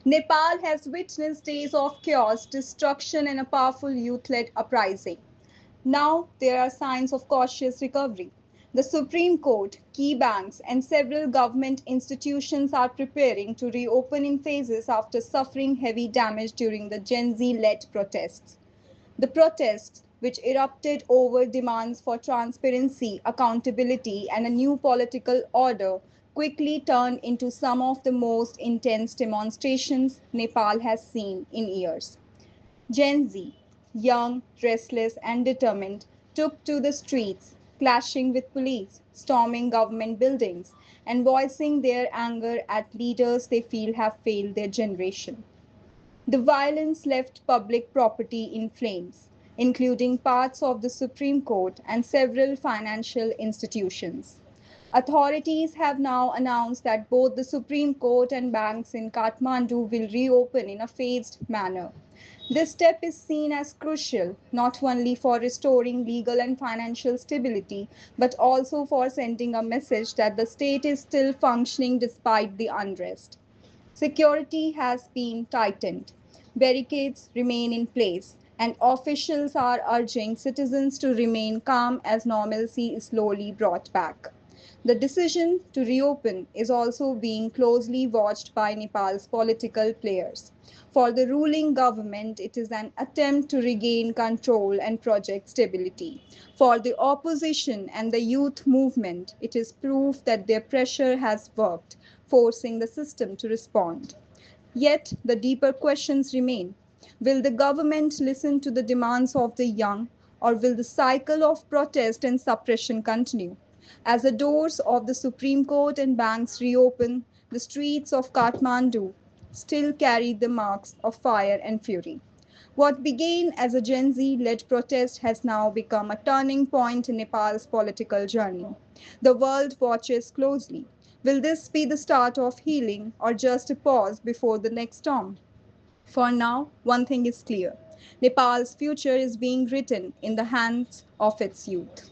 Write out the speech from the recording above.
Nepal has witnessed days of chaos, destruction, and a powerful youth led uprising. Now there are signs of cautious recovery. The Supreme Court, key banks, and several government institutions are preparing to reopen in phases after suffering heavy damage during the Gen Z led protests. The protests, which erupted over demands for transparency, accountability, and a new political order, quickly turned into some of the most intense demonstrations Nepal has seen in years. Gen Z, young, restless, and determined, took to the streets, clashing with police, storming government buildings, and voicing their anger at leaders they feel have failed their generation. The violence left public property in flames, including parts of the Supreme Court and several financial institutions. Authorities have now announced that both the Supreme Court and banks in Kathmandu will reopen in a phased manner. This step is seen as crucial not only for restoring legal and financial stability, but also for sending a message that the state is still functioning despite the unrest. Security has been tightened, barricades remain in place, and officials are urging citizens to remain calm as normalcy is slowly brought back. The decision to reopen is also being closely watched by Nepal's political players. For the ruling government, it is an attempt to regain control and project stability. For the opposition and the youth movement, it is proof that their pressure has worked, forcing the system to respond. Yet, the deeper questions remain. Will the government listen to the demands of the young, or will the cycle of protest and suppression continue? As the doors of the Supreme Court and banks reopen, the streets of Kathmandu still carry the marks of fire and fury. What began as a Gen Z led protest has now become a turning point in Nepal's political journey. The world watches closely. Will this be the start of healing or just a pause before the next storm? For now, one thing is clear: Nepal's future is being written in the hands of its youth.